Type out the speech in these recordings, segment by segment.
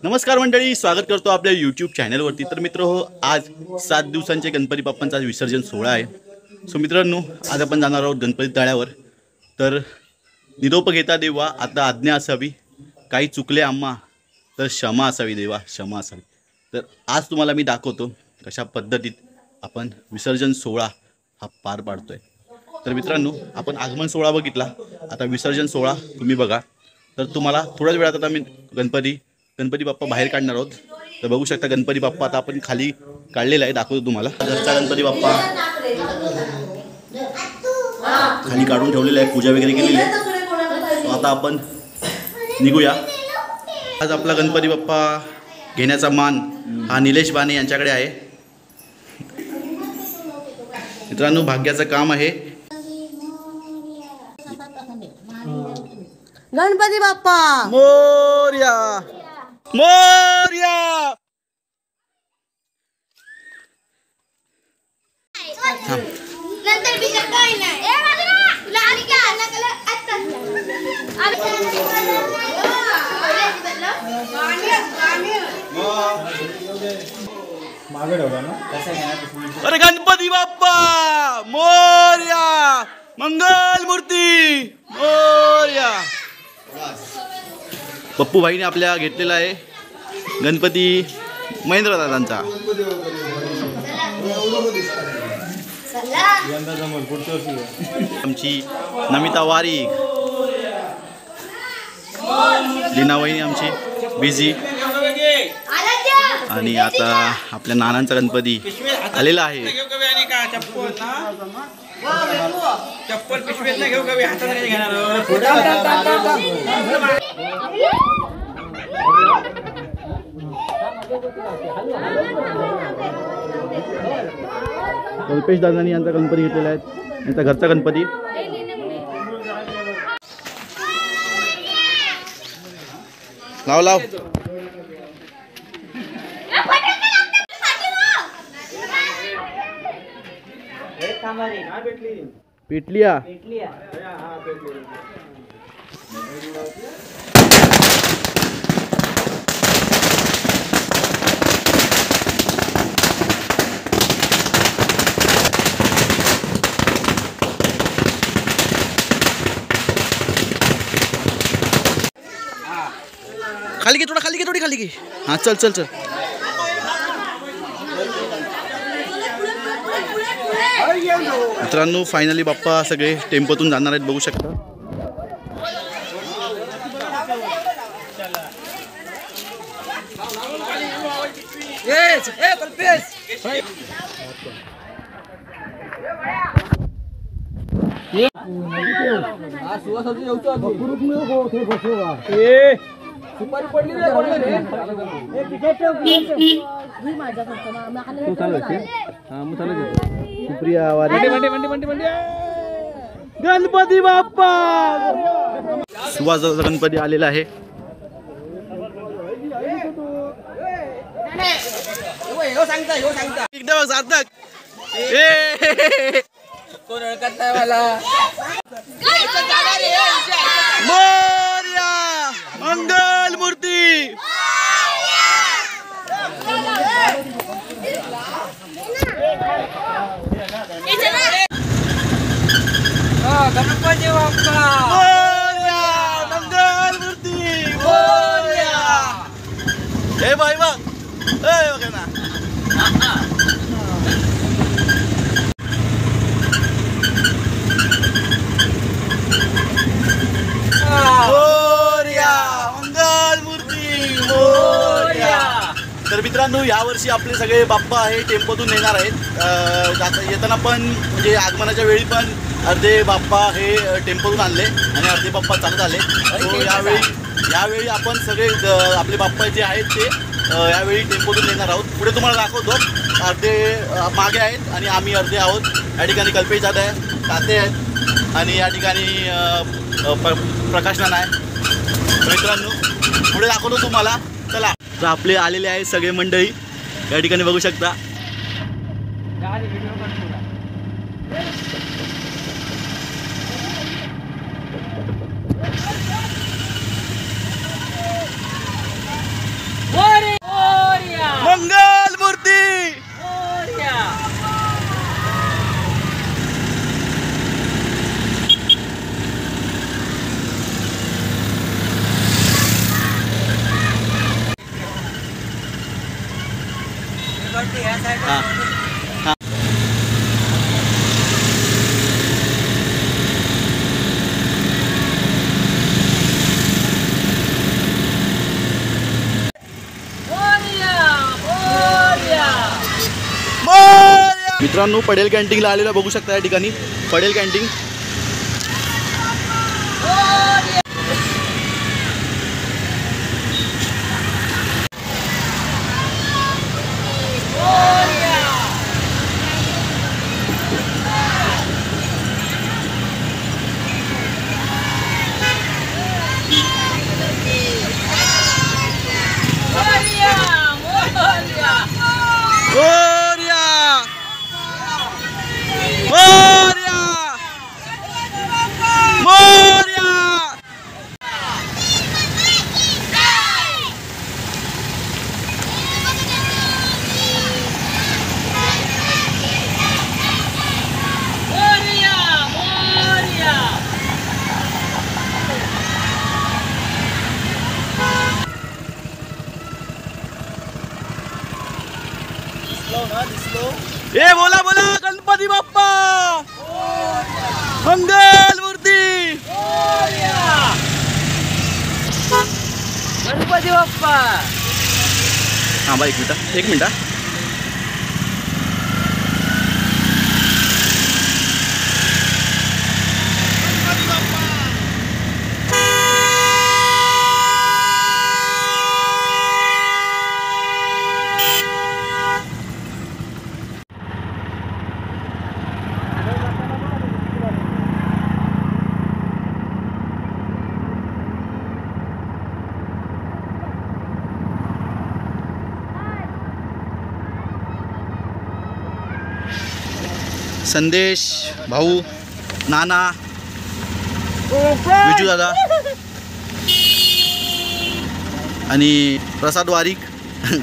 नमस्कार मंडळी, स्वागत करतो आपल्या यूट्यूब चॅनलवरती। तर मित्र हो, आज 7 दिवसांचे गणपती बाप्पांचा विसर्जन सोहळा आहे। सो मित्रांनो, आज आपण जाणार आहोत गणपती तळ्यावर। तर निरोप घेता देवा आता आज्ञा असावी, काही चुकले आम्हा तर क्षमा असावी देवा, क्षमा असावी। तर आज तुम्हाला मी दाखवतो कशा पद्धतीत आपण विसर्जन सोहळा हा पार पाडतोय। तर मित्रांनो, आपण आगमन सोहळा बघितला, आता विसर्जन सोहळा तुम्ही बघा। तर तुम्हाला थोड्याच वेळात आता मी गणपती बाप्पा बाहेर काढणार आहोत। तर बघू शकता गणपती बाप्पा आता आपण खाली काढलेला आहे, दाखवतो तुम्हाला। घरचा गणपती बाप्पा खाली काढून ठेवलेला आहे, पूजा वगैरे केलेली आहे। आता आपण निघूया। आज आपला गणपती बाप्पा घेण्याचा मान हा निलेश बाने यांच्याकडे आहे। मित्रांनो, भाग्याचं काम आहे। गणपती बाप्पा मोरया मोरया। नंतर भी काही नाही ए माझा लाल क्या नकल आता मागे ठेवला ना कसं घेणार। अरे गणपती बाप्पा मोरया, मंगल मूर्ती मोरया। पप्पू भाईने आपल्या घेतलेला आहे गणपती महेंद्र दादांचा। आमची नमिता वारीक, लीना वहिनी आमची बिझी। आणि आता आपल्या नानांचा गणपती आलेला आहे। चप्पल पिशवीत नाही घेऊ कवी, हातात नाही घेणार। कल्पेश दादांनी यांचा गणपती घेतलेला आहे, यांचा घरचा गणपती। लाव लाव पेटलिया। खाली घे, थोडा खाली घे, थोडी खाली घे। हाँ चल चल चल। मित्रांनो, फायनली बाप्पा सगळे टेम्पोतून जाणार आहेत, बघू शकता। सुपारी पडली रे, सुप्रिया वारी, गणपती बाप्पा। सुवासाचा गणपती आलेला आहे। एकदा बघ सार्थक, कोण ओळखत नाही मला। मोरया, मंगल मूर्ती। गणपती बाप्पा मोरया, मंगल मूर्ती मोरया। हे बाई बघ, ए बघ ना। तर मित्रांनो, यावर्षी आपले सगळे बाप्पा आहे टेम्पोतून येणार आहेत। येताना पण म्हणजे आगमनाच्या वेळी पण अर्धे बाप्पा हे टेम्पोतून आणले आणि अर्धे बाप्पा चालत आले। तो यावेळी आपण सगळे आपले बाप्पा जे आहेत ते यावेळी टेम्पोतून येणार आहोत। पुढे तुम्हाला दाखवतो, अर्धे मागे आहेत आणि आम्ही अर्धे आहोत। या ठिकाणी कल्पेश दादा आहे, ताते आहेत आणि या ठिकाणी प्रकाश नाना आहे। मित्रांनो, पुढे दाखवतो तुम्हाला, चला। तर आपले आलेले आहे सगळे मंडळी, या ठिकाणी बघू शकता। बोल हां हां मित्रांनो पडेल कॅन्टीनला आलेला बघू शकता या ठिकाणी पडेल कॅन्टीन. ए बोला बोला गणपती बाप्पा मंगल मूर्ती गणपती बाप्पा. थांबा एक मिनिट संदेश भाऊ नाना विजू दादा आणि प्रसाद वारीक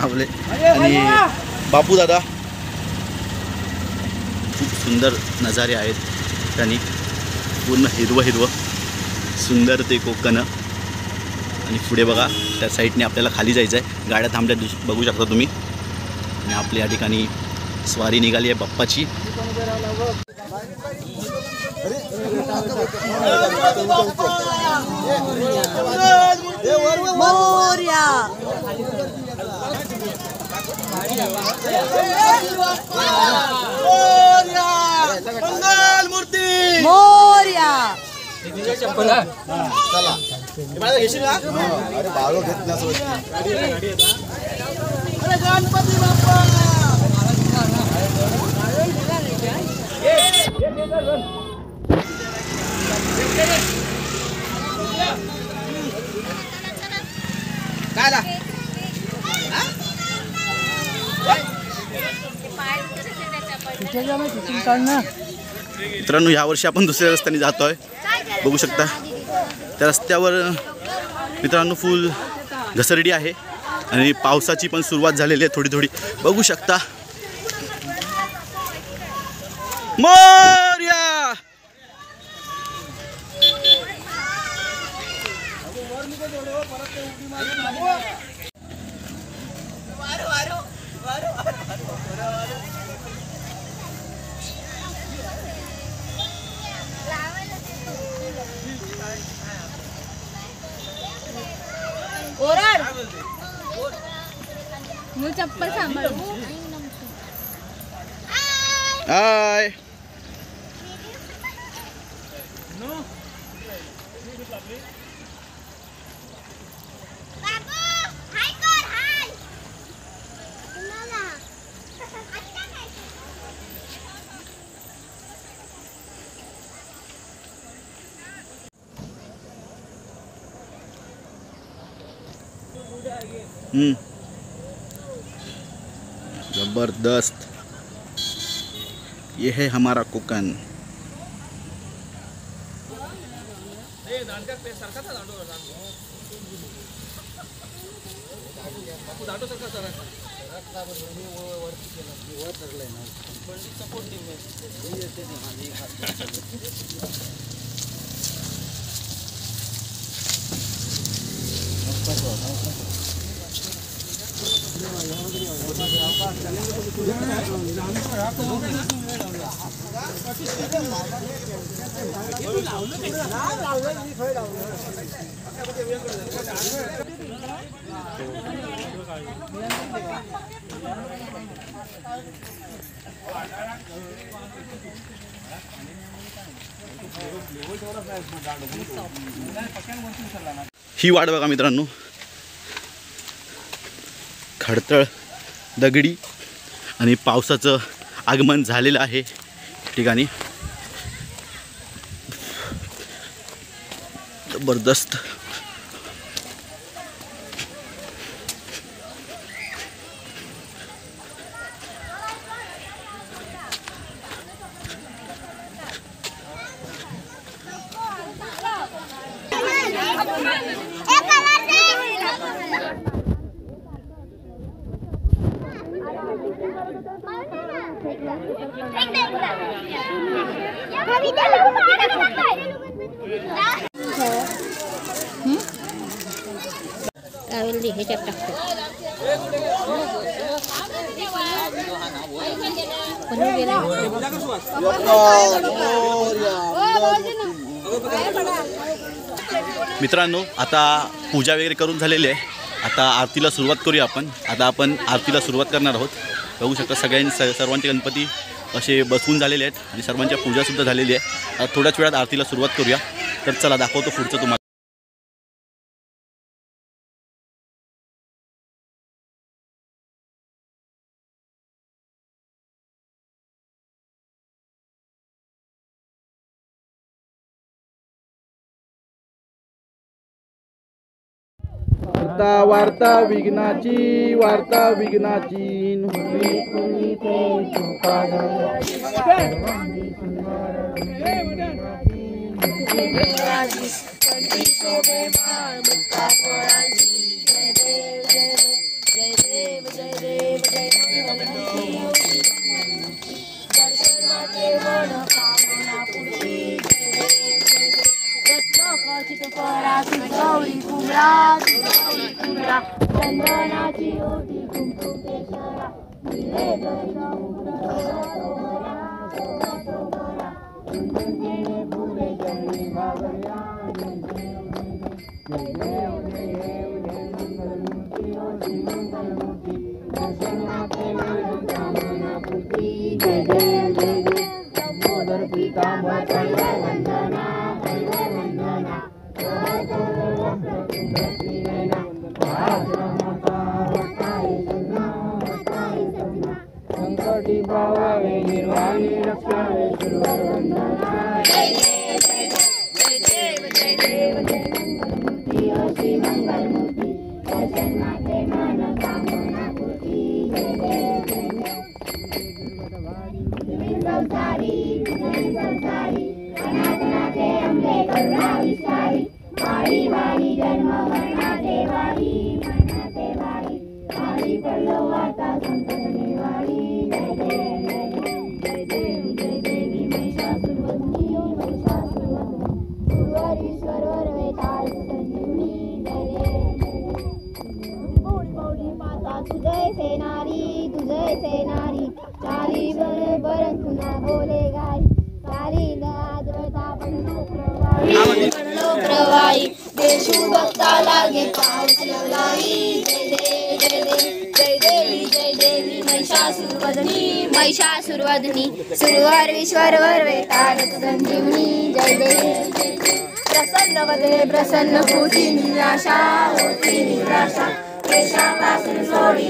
आपले आणि बापू दादा. खूप सुंदर नजारे आहेत त्यांनी पूर्ण हिरवं सुंदर ते कोकण. आणि पुढे बघा त्या साईडने आपल्याला खाली जायचं आहे. गाड्या थांबल्या बघू शकता तुम्ही. आणि आपल्या या ठिकाणी स्वारी निघाली आहे बाप्पाची. मोरया मंगल मूर्ती मोरया चप्पल घेशील ना. अरे बाळो घेत गणपती बाप्पा मित्रांनो यावर्षी आपण दुसऱ्या रस्त्याने जातोय बघू शकता. त्या रस्त्यावर मित्रांनो फुल घसरडी आहे आणि पावसाची पण सुरुवात झालेली आहे थोडी बघू शकता. मोरया ओरड मी चप्पल सांभाळू. हाय जबरदस्त. ये है हमारा कोकण. ही वाट बघा मित्रांनो, खडतळ दगडी आणि पावसाचं आगमन झालेलं आहे ठिकाणी. जबरदस्त. राहुल ह्याच्यात टाकतो. मित्रांनो आता पूजा वगैरे करून झालेली आहे. आता आरतीला सुरुवात करूया आपण. आता आपण आरतीला सुरुवात करणार आहोत. बघू शकता सर्वांचे गणपती असे बसवून झालेले आहेत आणि सर्वांच्या पूजासुद्धा झालेली आहे. आता थोड्याच वेळात आरतीला सुरुवात करूया. तर चला दाखवतो पुढचं तुम्हाला. वार्ता विघ्नाची देशू भक्ता लागे पाऊस लवलाई. जय देवी महिषासुरवदनी सुरवर विश्वरवर वेताल संजीवनी. जय देवी प्रसन्न वदने प्रसन्न होती निराशा देशापासून सोडी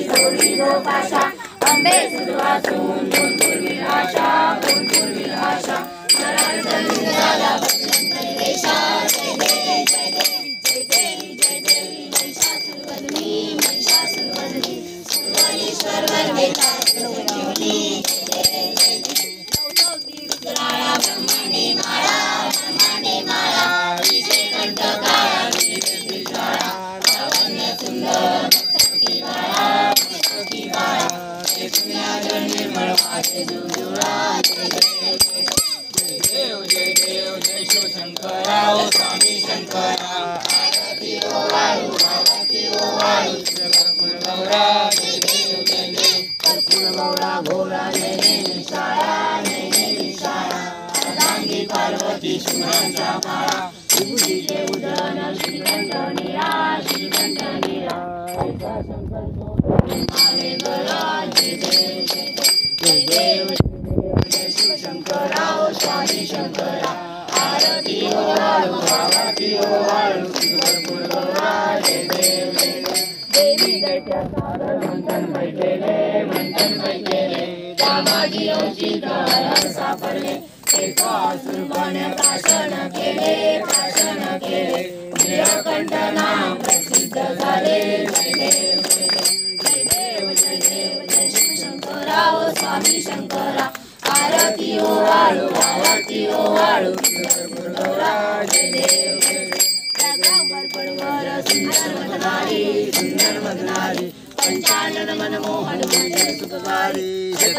गोपाशा. अंबे सुरवासून कोणपूर्वी आशा शंकरा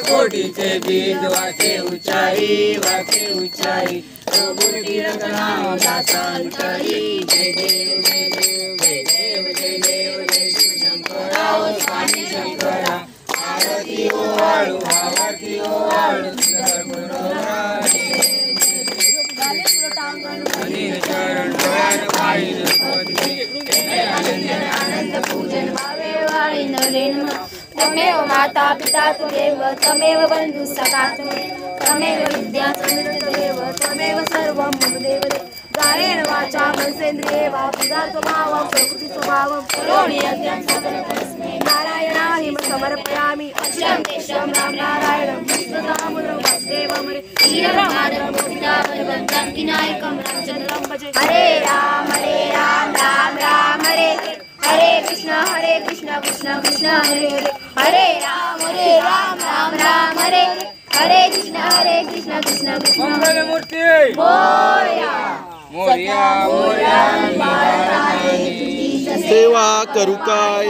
कोटीचे बीज वाके ऊंचाई प्रभुटी रंगनाम दासन करी जय देव जय देव जय देव जय देव जय शिव शंकरा ओ स्वामी शंकरा आरती ओ वाळू आरती ओ वाळू सुंदर गुरुरा अनिल चरण डोळ्यान पाहिन आनंद पूजन भावे वाळी नरेन तमेव माता पिता तुमेव तमेव बंधु सखा तमेव विद्या समितदेव तमेव सर्वं मम देव गायेन वाचा मनसेन्द्रिये वा पदार्थभावं प्रकृति स्वभावं करोमि यज्ञं सकलं तस्मै नारायणाय समर्पयामि अक्षरं तेषां राम नारायणं कृष्णदामोदरं वासुदेवं क्षीरमाधवं गोविन्दावरवन्दं विनायकं रामचन्द्रं भजे हरे राम राम राम हरे हरे कृष्ण कृष्ण कृष्ण हरे हरे हरे राम राम हरे हरे कृष्ण कृष्ण कृष्ण मंगल मूर्ती मोरया मोरया मोरया सेवा करू काय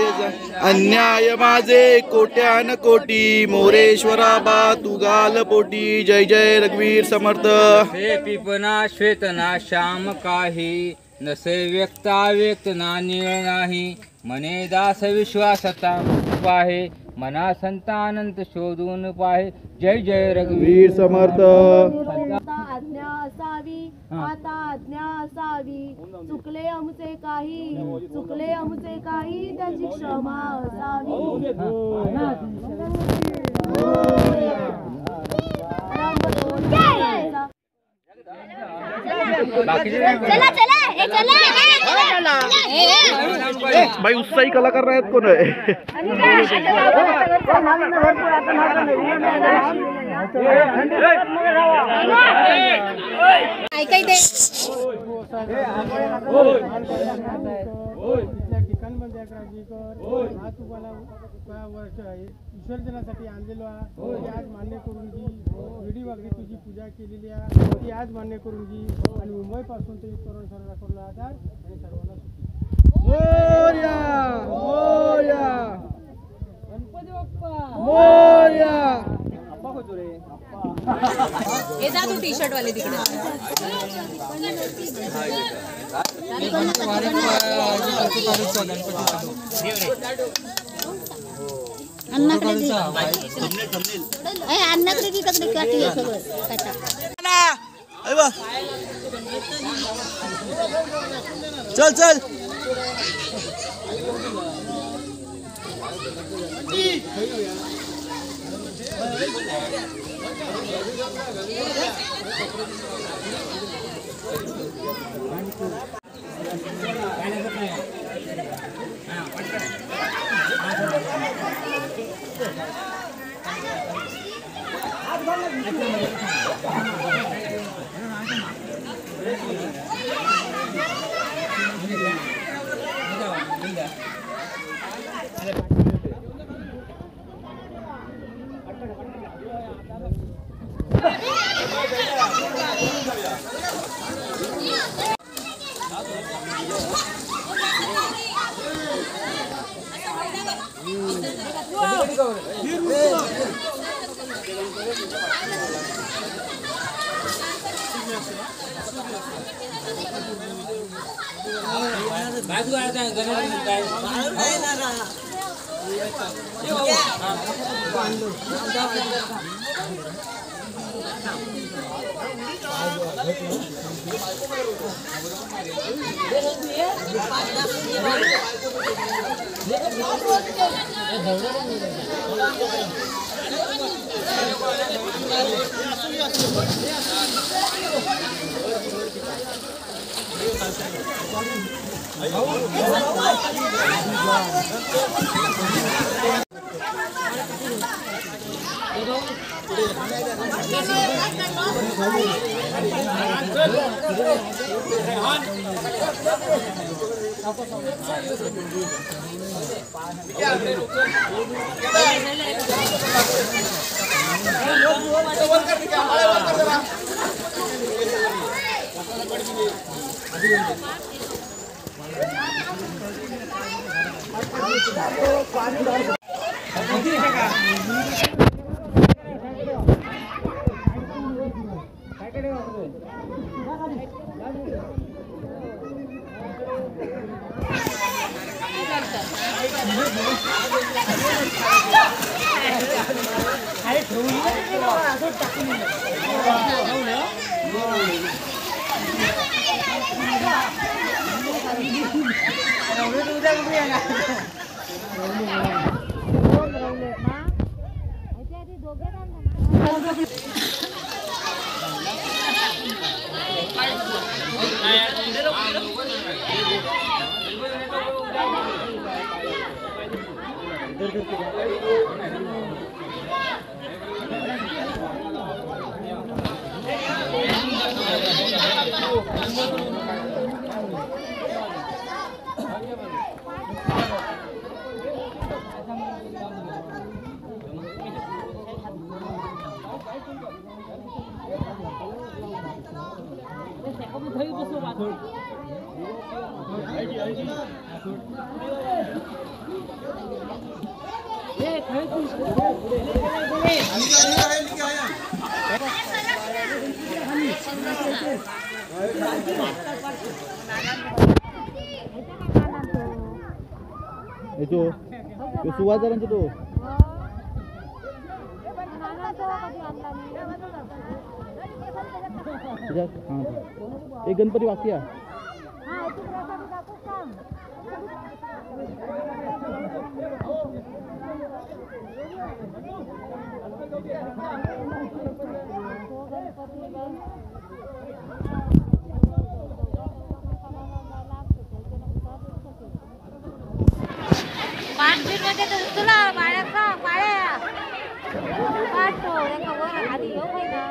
अन्याय माझे कोट्यान कोटी मोरेश्वरा बा तू गाल पोटी जय जय रघुवीर समर्थ हे पिपना श्वेतना श्याम काही नसे व्यक्ता व्यक्त नानीळ नाही मने दास विश्वासता पाहे मना संतानंत शोधून पाहे जय जय रघुवीर वीर समर्थ आज्ञा असावी आता आज्ञा असावी चुकले आमचे काही त्याची क्षमा असावी चला चला भाई उत्साही कलाकार आहेत कोण आहे ऐकाय ते ठिकाणमध्ये काळजी कर हा तुम्हाला वर्ष विसर्जनासाठी आणलेलो आहे ती आज मान्य करून घे वेडी वागडी तुझी पूजा केलेली आहे ती आज मान्य करून घे आणि मुंबईपासून ते करून सर्व आधार आणि सर्वांना सुखी मोरया मोरया गणपती बाप्पा मोरया अप्पा होतो रे हे जा तू टी शर्ट वाले तिकडे अन्नाकडे तिकडे काठी आहे सगळं काटा चल चल सुवाजारांचे तो एक गणपती बाकी आहे. तुला बाळ्याचा बाळ्या काढतो एका वर आधी येऊ पाहिजे ना.